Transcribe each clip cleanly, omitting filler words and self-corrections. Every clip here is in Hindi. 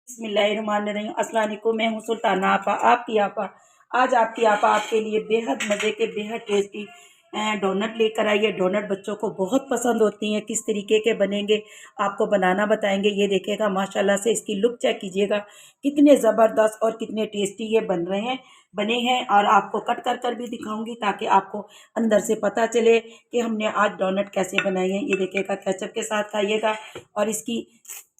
बिस्मिल्लाहिर्रहमानिर्रहीम। अस्सलाम वालेकुम। मैं हूँ सुल्ताना आपा, आपकी आपा। आज आपकी आपा आपके लिए बेहद मज़े के बेहद टेस्टी डोनट लेकर आई है। डोनट बच्चों को बहुत पसंद होती हैं। किस तरीके के बनेंगे आपको बनाना बताएंगे। ये देखिएगा माशाल्लाह से इसकी लुक चेक कीजिएगा, कितने ज़बरदस्त और कितने टेस्टी ये बने हैं। और आपको कट कर कर भी दिखाऊंगी ताकि आपको अंदर से पता चले कि हमने आज डोनट कैसे बनाए हैं। ये देखिएगा केचप के साथ खाइएगा और इसकी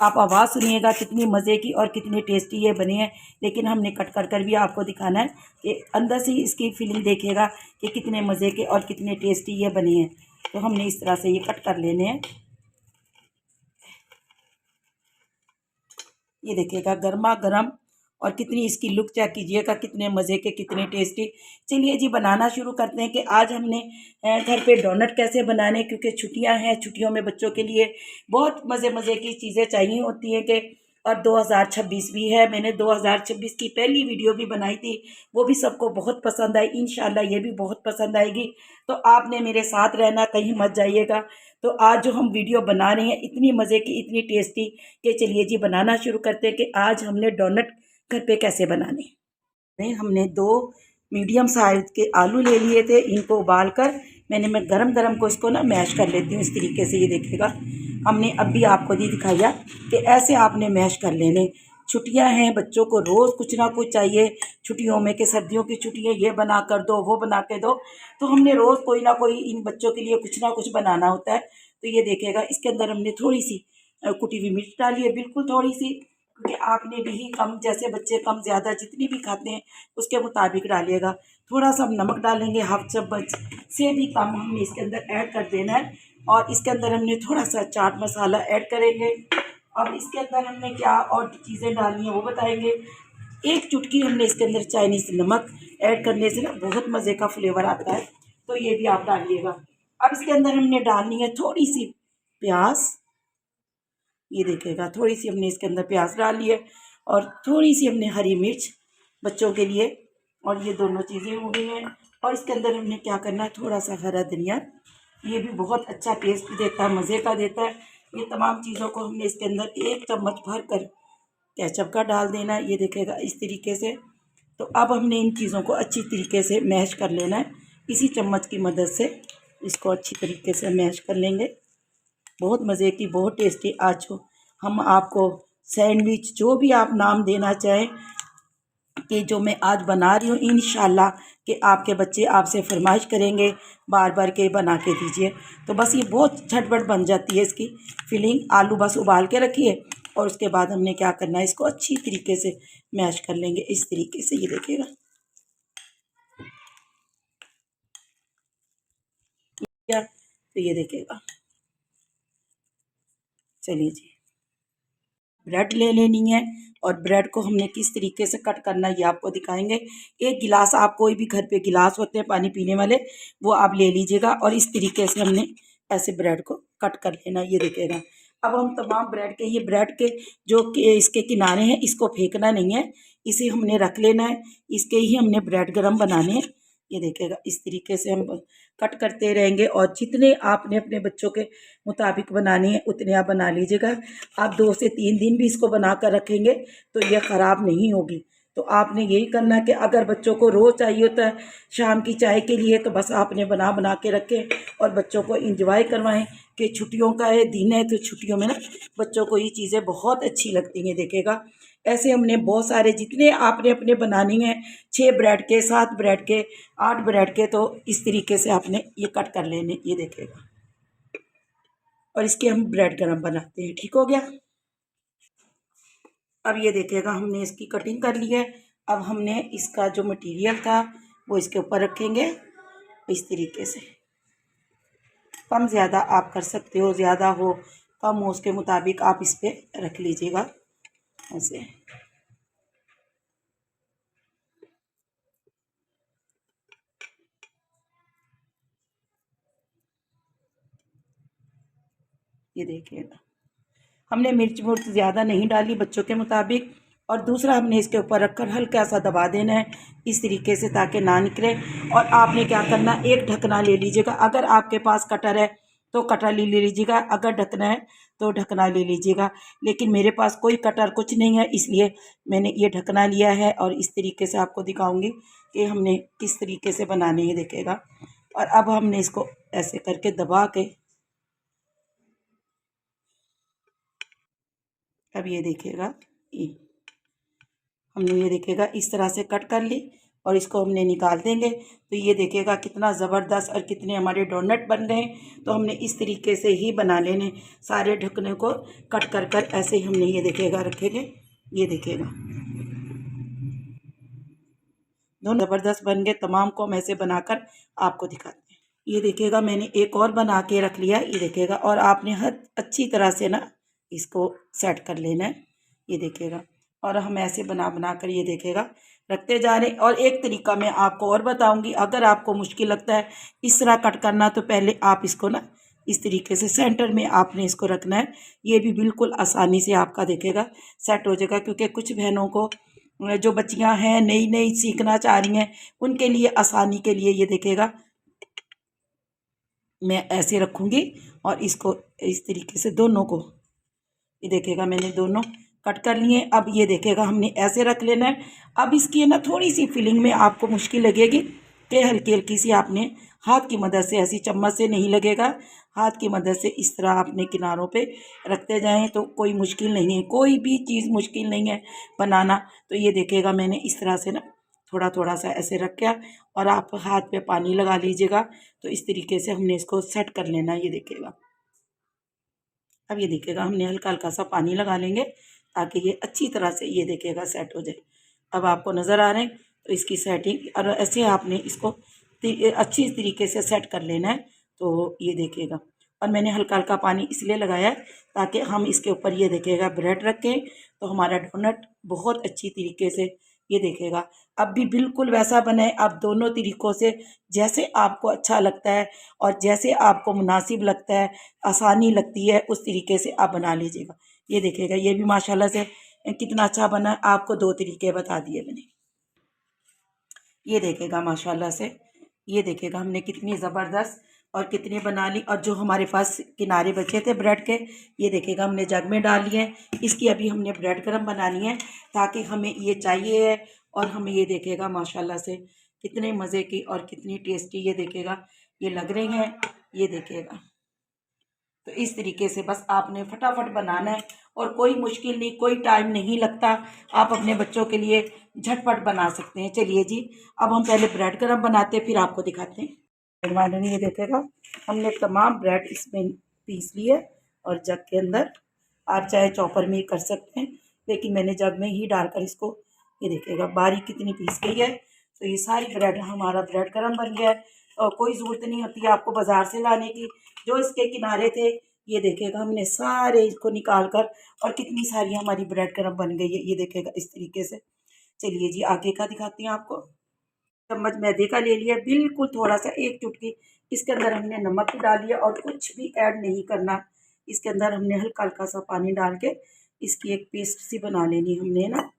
आप आवाज़ सुनिएगा कितनी मज़े की और कितनी टेस्टी ये बने हैं। लेकिन हमने कट कर कर भी आपको दिखाना है कि अंदर से इसकी फीलिंग देखिएगा कि कितने मज़े के और कितने टेस्टी ये बने हैं। तो हमने इस तरह से ये कट कर लेने हैं। ये देखिएगा गर्मा गर्म और कितनी इसकी लुक चेक कीजिएगा, कितने मज़े के कितने टेस्टी। चलिए जी बनाना शुरू करते हैं कि आज हमने घर पे डोनट कैसे बनाने, क्योंकि छुट्टियां हैं। छुट्टियों में बच्चों के लिए बहुत मज़े मज़े की चीज़ें चाहिए होती हैं कि और 2026 भी है। मैंने 2026 की पहली वीडियो भी बनाई थी, वो भी सबको बहुत पसंद आई। इंशाल्लाह ये भी बहुत पसंद आएगी। तो आपने मेरे साथ रहना, कहीं मत जाइएगा। तो आज जो हम वीडियो बना रहे हैं इतनी मज़े की इतनी टेस्टी कि चलिए जी बनाना शुरू करते हैं कि आज हमने डोनट घर पे कैसे बनाने। नहीं, हमने 2 मीडियम साइज के आलू ले लिए थे। इनको उबाल कर मैं गरम गरम को इसको ना मैश कर लेती हूँ इस तरीके से। ये देखिएगा हमने अब भी आपको नहीं दिखाया कि ऐसे आपने मैश कर लेने। छुट्टियां हैं, बच्चों को रोज़ कुछ ना कुछ चाहिए छुट्टियों में कि सर्दियों की छुट्टियां, ये बना कर दो वो बना के दो। तो हमने रोज़ कोई ना कोई इन बच्चों के लिए कुछ ना कुछ बनाना होता है। तो ये देखिएगा इसके अंदर हमने थोड़ी सी कुटी हुई मिर्च डाली है, बिल्कुल थोड़ी सी, क्योंकि आपने भी कम, जैसे बच्चे कम ज़्यादा जितनी भी खाते हैं उसके मुताबिक डालिएगा। थोड़ा सा हम नमक डालेंगे, हाफ चम्मच से भी कम हमने इसके अंदर ऐड कर देना है। और इसके अंदर हमने थोड़ा सा चाट मसाला ऐड करेंगे। अब इसके अंदर हमने क्या और चीज़ें डालनी है वो बताएंगे। एक चुटकी हमने इसके अंदर चाइनीज़ नमक ऐड करने से ना बहुत मज़े का फ्लेवर आता है, तो ये भी आप डालिएगा। अब इसके अंदर हमने डालनी है थोड़ी सी प्याज। ये देखिएगा थोड़ी सी हमने इसके अंदर प्याज डाल ली है और थोड़ी सी हमने हरी मिर्च बच्चों के लिए, और ये दोनों चीज़ें हो गई हैं। और इसके अंदर हमने क्या करना है, थोड़ा सा हरा धनिया, ये भी बहुत अच्छा टेस्ट देता है, मज़े का देता है। ये तमाम चीज़ों को हमने इसके अंदर 1 चम्मच भर कर केचप का डाल देना है। ये देखिएगा इस तरीके से। तो अब हमने इन चीज़ों को अच्छी तरीके से मैश कर लेना है। इसी चम्मच की मदद से इसको अच्छी तरीके से मैश कर लेंगे। बहुत मज़े की बहुत टेस्टी। आज हम आपको सैंडविच, जो भी आप नाम देना चाहें, कि जो मैं आज बना रही हूँ इंशाल्लाह कि आपके बच्चे आपसे फरमाइश करेंगे बार बार के बना के दीजिए। तो बस ये बहुत झटपट बन जाती है इसकी फिलिंग। आलू बस उबाल के रखिए और उसके बाद हमने क्या करना है, इसको अच्छी तरीके से मैश कर लेंगे इस तरीके से। ये देखिएगा क्या, तो ये देखिएगा। चलिए जी, ब्रेड ले लेनी है और ब्रेड को हमने किस तरीके से कट करना है ये आपको दिखाएंगे। एक गिलास, आप कोई भी घर पे गिलास होते हैं पानी पीने वाले, वो आप ले लीजिएगा और इस तरीके से हमने ऐसे ब्रेड को कट कर लेना। ये देखिएगा अब हम तमाम ब्रेड के, ये ब्रेड के जो इसके किनारे हैं इसको फेंकना नहीं है, इसे हमने रख लेना है। इसके ही हमने ब्रेड गरम बनाने हैं। ये देखिएगा इस तरीके से हम कट करते रहेंगे और जितने आपने अपने बच्चों के मुताबिक बनानी है उतने आप बना लीजिएगा। आप 2 से 3 दिन भी इसको बना कर रखेंगे तो ये ख़राब नहीं होगी। तो आपने यही करना है कि अगर बच्चों को रोज़ चाहिए होता है शाम की चाय के लिए, तो बस आपने बना बना के रखें और बच्चों को इंजॉय करवाएं कि छुट्टियों का ये दिन है। तो छुट्टियों में ना बच्चों को ये चीज़ें बहुत अच्छी लगती हैं। देखेगा ऐसे हमने बहुत सारे, जितने आपने अपने बनानी है, 6 ब्रेड के, 7 ब्रेड के, 8 ब्रेड के, तो इस तरीके से आपने ये कट कर लेने। ये देखिएगा और इसके हम ब्रेड गरम बनाते हैं। ठीक हो गया। अब ये देखिएगा हमने इसकी कटिंग कर ली है। अब हमने इसका जो मटेरियल था वो इसके ऊपर रखेंगे इस तरीके से। कम ज़्यादा आप कर सकते हो, ज़्यादा हो कम हो उसके मुताबिक आप इस पर रख लीजिएगा ऐसे। ये देखिएगा हमने मिर्च मुर्च ज़्यादा नहीं डाली, बच्चों के मुताबिक। और दूसरा हमने इसके ऊपर रखकर हल्का सा दबा देना है इस तरीके से ताकि ना निकले। और आपने क्या करना, एक ढकना ले लीजिएगा। अगर आपके पास कटर है तो कटर ले लीजिएगा, अगर ढकना है तो ढकना ले लीजिएगा। लेकिन मेरे पास कोई कटर कुछ नहीं है, इसलिए मैंने ये ढकना लिया है और इस तरीके से आपको दिखाऊंगी कि हमने किस तरीके से बनाने हैं, देखिएगा। और अब हमने इसको ऐसे करके दबा के, अब ये देखिएगा, ये हमने ये देखिएगा इस तरह से कट कर ली और इसको हमने निकाल देंगे। तो ये देखिएगा कितना ज़बरदस्त और कितने हमारे डोनट बन गए। तो हमने इस तरीके से ही बना लेने, सारे ढकने को कट कर कर ऐसे ही हमने ये देखिएगा रखेंगे। ये देखिएगा दोनों ज़बरदस्त बन गए। तमाम को हम ऐसे बनाकर आपको दिखाते हैं। ये देखिएगा मैंने एक और बना के रख लिया, ये देखिएगा। और आपने हर अच्छी तरह से ना इसको सेट कर लेना है, ये देखिएगा। और हम ऐसे बना बना कर ये देखिएगा रखते जा रहे हैं। और एक तरीका मैं आपको और बताऊंगी, अगर आपको मुश्किल लगता है इस तरह कट करना, तो पहले आप इसको ना इस तरीके से सेंटर में आपने इसको रखना है। ये भी बिल्कुल आसानी से आपका देखिएगा सेट हो जाएगा। क्योंकि कुछ बहनों को, जो बच्चियां हैं नई नई सीखना चाह रही हैं, उनके लिए आसानी के लिए ये देखिएगा मैं ऐसे रखूँगी और इसको इस तरीके से दोनों को, ये देखिएगा मैंने दोनों कट कर लिए। अब ये देखिएगा हमने ऐसे रख लेना है। अब इसकी ना थोड़ी सी फिलिंग में आपको मुश्किल लगेगी कि हल्की हल्की सी आपने हाथ की मदद से, ऐसी चम्मच से नहीं लगेगा, हाथ की मदद से इस तरह आपने किनारों पे रखते जाएं तो कोई मुश्किल नहीं है, कोई भी चीज़ मुश्किल नहीं है बनाना। तो ये देखिएगा मैंने इस तरह से ना थोड़ा थोड़ा सा ऐसे रख के, और आप हाथ पे पानी लगा लीजिएगा। तो इस तरीके से हमने इसको सेट कर लेना, ये देखिएगा। अब ये देखिएगा हमने हल्का हल्का सा पानी लगा लेंगे ताकि ये अच्छी तरह से ये देखिएगा सेट हो जाए। अब आपको नज़र आ रहे हैं, तो इसकी सेटिंग और ऐसे आपने इसको अच्छी तरीके से सेट कर लेना है। तो ये देखिएगा, और मैंने हल्का हल्का पानी इसलिए लगाया है ताकि हम इसके ऊपर ये देखिएगा ब्रेड रखें तो हमारा डोनट बहुत अच्छी तरीके से, ये देखिएगा अब भी बिल्कुल वैसा बने। आप दोनों तरीक़ों से जैसे आपको अच्छा लगता है और जैसे आपको मुनासिब लगता है, आसानी लगती है, उस तरीके से आप बना लीजिएगा। ये देखिएगा ये भी माशाल्लाह से कितना अच्छा बना। आपको दो तरीके बता दिए मैंने, ये देखिएगा माशाल्लाह से। ये देखिएगा हमने कितनी ज़बरदस्त और कितनी बना ली। और जो हमारे पास किनारे बचे थे ब्रेड के, ये देखिएगा हमने जग में डाल लिए हैं। इसकी अभी हमने ब्रेड क्रम्ब बनानी है ताकि हमें ये चाहिए है। और हमें ये देखिएगा माशाल्लाह से कितने मज़े की और कितनी टेस्टी ये देखिएगा ये लग रही हैं, ये देखिएगा। तो इस तरीके से बस आपने फटाफट बनाना है और कोई मुश्किल नहीं, कोई टाइम नहीं लगता। आप अपने बच्चों के लिए झटपट बना सकते हैं। चलिए जी, अब हम पहले ब्रेड क्रम्ब बनाते हैं, फिर आपको दिखाते हैं। ब्रेड ये देखेगा हमने तमाम ब्रेड इसमें पीस लिए और जग के अंदर, आप चाहे चॉपर में ही कर सकते हैं, लेकिन मैंने जग में ही डालकर इसको, ये देखिएगा बारीक कितनी पीस गई है। तो ये सारी ब्रेड, हमारा ब्रेड क्रम्ब बन गया है। और कोई ज़रूरत नहीं होती है आपको बाज़ार से लाने की। जो इसके किनारे थे, ये देखिएगा हमने सारे इसको निकाल कर, और कितनी सारी हमारी ब्रेड क्रम्ब बन गई है, ये देखिएगा इस तरीके से। चलिए जी आगे का दिखाती हैं आपको। चम्मच मैदे का ले लिया, बिल्कुल थोड़ा सा, एक चुटकी इसके अंदर हमने नमक डाल लिया और कुछ भी ऐड नहीं करना। इसके अंदर हमने हल्का हल्का सा पानी डाल के इसकी एक पेस्ट सी बना लेनी, हमने ना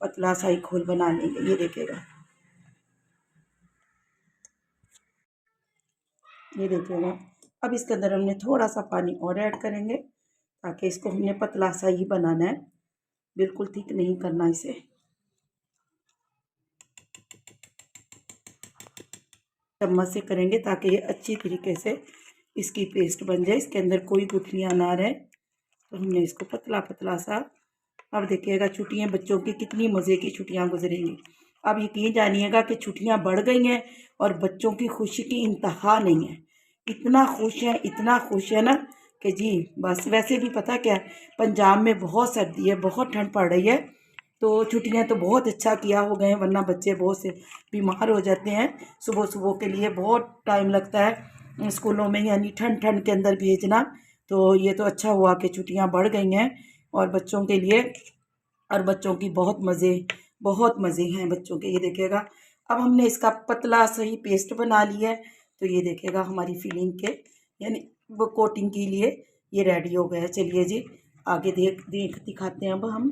पतला सा ही घोल बना लेंगे। ये देखिएगा, ये देखिएगा। अब इसके अंदर हमने थोड़ा सा पानी और ऐड करेंगे ताकि इसको हमने पतला सा ही बनाना है, बिल्कुल थिक नहीं करना इसे। चम्मच से करेंगे ताकि ये अच्छी तरीके से इसकी पेस्ट बन जाए, इसके अंदर कोई गुठलियाँ ना रहे। तो हमने इसको पतला पतला सा, अब देखिएगा छुट्टियां बच्चों की कितनी मज़े की छुट्टियां गुजरेंगी। अब यकीन जानिएगा कि छुट्टियां बढ़ गई हैं और बच्चों की खुशी की इंतहा नहीं है। इतना खुश हैं, इतना खुश है ना कि जी बस। वैसे भी पता क्या है, पंजाब में बहुत सर्दी है, बहुत ठंड पड़ रही है। तो छुट्टियां तो बहुत अच्छा किया हो गए हैं, वरना बच्चे बहुत से बीमार हो जाते हैं। सुबह सुबह के लिए बहुत टाइम लगता है स्कूलों में, यानी ठंड ठंड के अंदर भेजना। तो ये तो अच्छा हुआ कि छुट्टियां बढ़ गई हैं और बच्चों के लिए, और बच्चों की बहुत मज़े हैं बच्चों के। ये देखिएगा अब हमने इसका पतला सही पेस्ट बना लिया है। तो ये देखिएगा हमारी फिलिंग के, यानी वो कोटिंग के लिए ये रेडी हो गया है। चलिए जी आगे देख देख दिखाते हैं अब हम।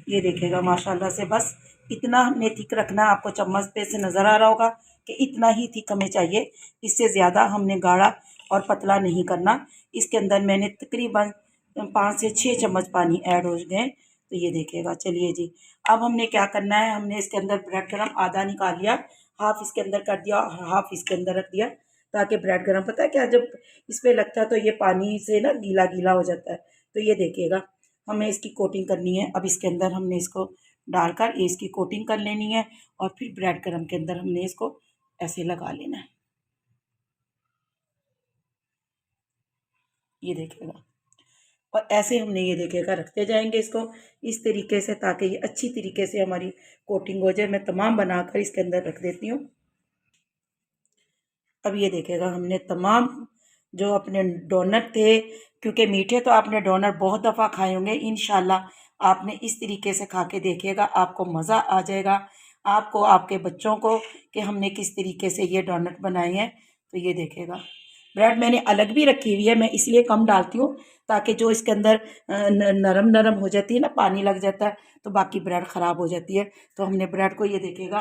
ये देखिएगा माशाल्लाह से बस इतना हमने थिक रखना। आपको चम्मच पे से नज़र आ रहा होगा कि इतना ही थिक हमें चाहिए, इससे ज़्यादा हमने गाढ़ा और पतला नहीं करना। इसके अंदर मैंने तकरीबन 5 से 6 चम्मच पानी ऐड हो गए। तो ये देखिएगा। चलिए जी, अब हमने क्या करना है, हमने इसके अंदर ब्रेड गरम आधा निकाल लिया, हाफ इसके अंदर कर दिया और हाफ इसके अंदर रख दिया, ताकि ब्रेड गरम, पता है क्या, जब इस पर लगता है तो ये पानी से ना गीला गीला हो जाता है। तो ये देखिएगा, हमें इसकी कोटिंग करनी है। अब इसके अंदर हमने इसको डालकर इसकी कोटिंग कर लेनी है और फिर ब्रेड गरम के अंदर हमने इसको ऐसे लगा लेना है। ये देखिएगा, और ऐसे हमने ये देखिएगा रखते जाएंगे इसको इस तरीके से, ताकि ये अच्छी तरीके से हमारी कोटिंग हो जाए। मैं तमाम बनाकर इसके अंदर रख देती हूँ। अब ये देखिएगा, हमने तमाम जो अपने डोनट थे, क्योंकि मीठे तो आपने डोनट बहुत दफ़ा खाए होंगे, इंशाल्लाह आपने इस तरीके से खा के देखिएगा, आपको मज़ा आ जाएगा, आपको, आपके बच्चों को, कि हमने किस तरीके से ये डोनट बनाए हैं। तो ये देखिएगा, ब्रेड मैंने अलग भी रखी हुई है, मैं इसलिए कम डालती हूँ ताकि जो इसके अंदर नरम नरम हो जाती है ना, पानी लग जाता है तो बाकी ब्रेड ख़राब हो जाती है। तो हमने ब्रेड को, ये देखिएगा,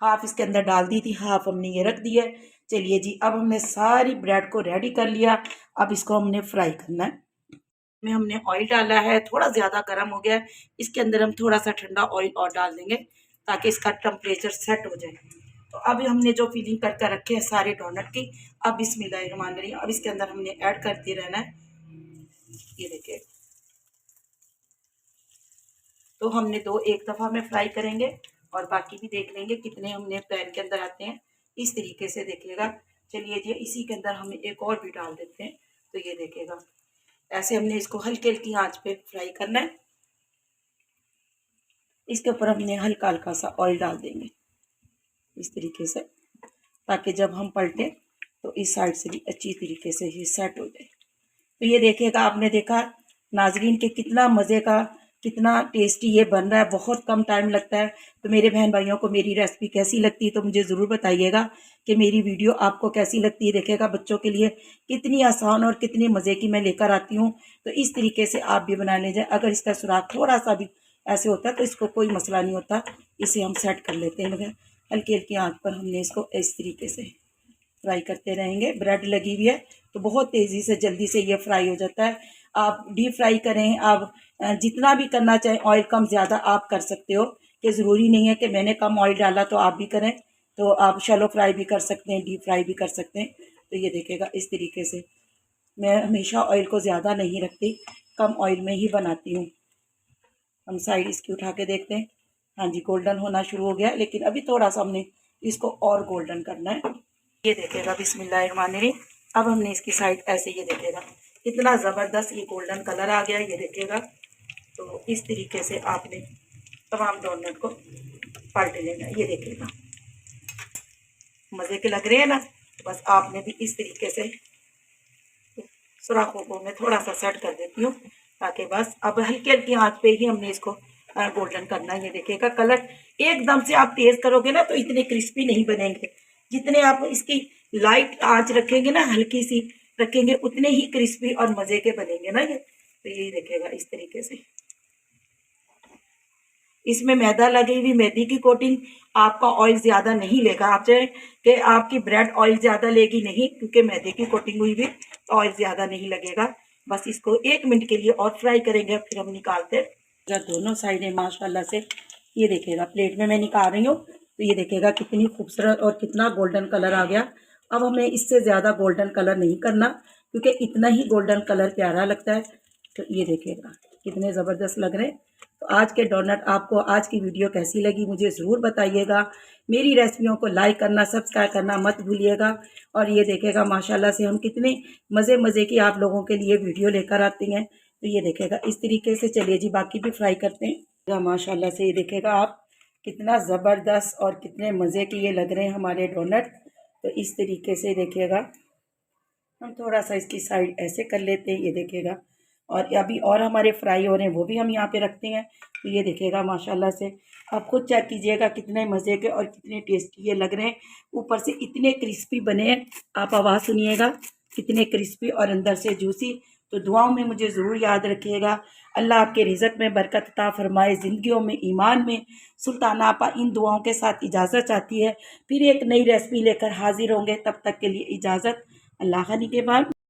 हाफ इसके अंदर डाल दी थी, हाफ हमने ये रख दी है। चलिए जी, अब हमने सारी ब्रेड को रेडी कर लिया। अब इसको हमने फ्राई करना है। में हमने ऑयल डाला है, थोड़ा ज़्यादा गर्म हो गया है, इसके अंदर हम थोड़ा सा ठंडा ऑयल और डाल देंगे ताकि इसका टेम्परेचर सेट हो जाए। तो अभी हमने जो फिलिंग करके रखे हैं सारे डोनट की, अब बिस्मिल्लाहिर्रहमानिर्रहीम, अब इसके अंदर हमने ऐड करते रहना है। ये देखिए, तो हमने दो एक दफ़ा में फ्राई करेंगे और बाकी भी देख लेंगे कितने हमने पैन के अंदर आते हैं, इस तरीके से देखिएगा। चलिए जी, इसी के अंदर हमें एक और भी डाल देते हैं। तो ये देखिएगा, ऐसे हमने इसको हल्की हल्की आंच पे फ्राई करना है। इसके ऊपर हमने हल्का हल्का सा ऑयल डाल देंगे इस तरीके से, ताकि जब हम पलटें तो इस साइड से भी अच्छी तरीके से ही सेट हो जाए। तो ये देखिएगा, आपने देखा नाजरीन के कितना मज़े का, कितना टेस्टी ये बन रहा है, बहुत कम टाइम लगता है। तो मेरे बहन भाइयों को मेरी रेसिपी कैसी लगती है तो मुझे ज़रूर बताइएगा कि मेरी वीडियो आपको कैसी लगती है। देखिएगा, बच्चों के लिए कितनी आसान और कितनी मज़े की मैं लेकर आती हूँ। तो इस तरीके से आप भी बना लीजिए। अगर इसका सुराख थोड़ा सा भी ऐसे होता है तो इसको कोई मसला नहीं होता, इसे हम सेट कर लेते हैं। मगर हल्की हल्की आँच पर हमने इसको इस तरीके से फ्राई करते रहेंगे। ब्रेड लगी हुई है तो बहुत तेज़ी से जल्दी से ये फ्राई हो जाता है। आप डीप फ्राई करें, आप जितना भी करना चाहें, ऑयल कम ज़्यादा आप कर सकते हो, कि ज़रूरी नहीं है कि मैंने कम ऑयल डाला तो आप भी करें। तो आप शैलो फ्राई भी कर सकते हैं, डीप फ्राई भी कर सकते हैं। तो ये देखिएगा, इस तरीके से मैं हमेशा ऑयल को ज़्यादा नहीं रखती, कम ऑयल में ही बनाती हूँ। हम साइड इसकी उठा के देखते हैं। हाँ जी, गोल्डन होना शुरू हो गया, लेकिन अभी थोड़ा सा हमने इसको और गोल्डन करना है। ये देखिएगा, बिस्मिल्लाहिर्रहमानिर्रहीम, अब हमने इसकी साइड ऐसे, ये देखिएगा कितना ज़बरदस्त ये गोल्डन कलर आ गया, ये देखिएगा। तो इस तरीके से आपने तमाम डोनट को पलट लेना है। ये देखिएगा, मज़े के लग रहे हैं ना। बस आपने भी इस तरीके से सुराखों को मैं थोड़ा सा सेट कर देती हूँ, ताकि बस अब हल्की हल्की आंच पे ही हमने इसको गोल्डन करना है। ये देखिएगा, कलर एकदम से आप तेज़ करोगे ना तो इतने क्रिस्पी नहीं बनेंगे। जितने आप इसकी लाइट आंच रखेंगे ना, हल्की सी रखेंगे, उतने ही क्रिस्पी और मज़े के बनेंगे ना ये। तो ये देखिएगा, इस तरीके से इसमें मैदा लगी हुई, मैदे की कोटिंग, आपका ऑयल ज़्यादा नहीं लेगा। आप चाहे कि आपकी ब्रेड ऑयल ज़्यादा लेगी नहीं, क्योंकि मैदे की कोटिंग हुई भी तो ऑयल ज़्यादा नहीं लगेगा। बस इसको 1 मिनट के लिए और फ्राई करेंगे, फिर हम निकालते हैं। जब दोनों साइडें माशाल्लाह से, ये देखिएगा, प्लेट में मैं निकाल रही हूँ तो ये देखिएगा कितनी खूबसूरत और कितना गोल्डन कलर आ गया। अब हमें इससे ज़्यादा गोल्डन कलर नहीं करना, क्योंकि इतना ही गोल्डन कलर प्यारा लगता है। तो ये देखिएगा कितने ज़बरदस्त लग रहे हैं। तो आज के डोनट, आपको आज की वीडियो कैसी लगी मुझे ज़रूर बताइएगा। मेरी रेसिपियों को लाइक करना, सब्सक्राइब करना मत भूलिएगा। और ये देखिएगा, माशाल्लाह से हम कितने मज़े मज़े की आप लोगों के लिए वीडियो लेकर आते हैं। तो ये देखिएगा, इस तरीके से। चलिए जी, बाकी भी फ्राई करते हैं। माशाल्लाह से ये देखिएगा आप कितना ज़बरदस्त और कितने मज़े के ये लग रहे हैं हमारे डोनट। तो इस तरीके से देखिएगा, हम थोड़ा सा इसकी साइड ऐसे कर लेते हैं। ये देखिएगा, और अभी और हमारे फ्राई हो रहे हैं, वो भी हम यहाँ पे रखते हैं। तो ये देखिएगा, माशाल्लाह से आप खुद चेक कीजिएगा कितने मज़े के और कितने टेस्टी ये लग रहे हैं। ऊपर से इतने क्रिस्पी बने हैं, आप आवाज़ सुनिएगा, कितने क्रिस्पी और अंदर से जूसी। तो दुआओं में मुझे ज़रूर याद रखिएगा। अल्लाह आपके रिज़्क़ में बरकत अता फरमाए, ज़िंदगियों में, ईमान में। सुल्ताना आपा इन दुआओं के साथ इजाज़त चाहती है। फिर एक नई रेसिपी लेकर हाजिर होंगे, तब तक के लिए इजाज़त। अल्लाह के बाद।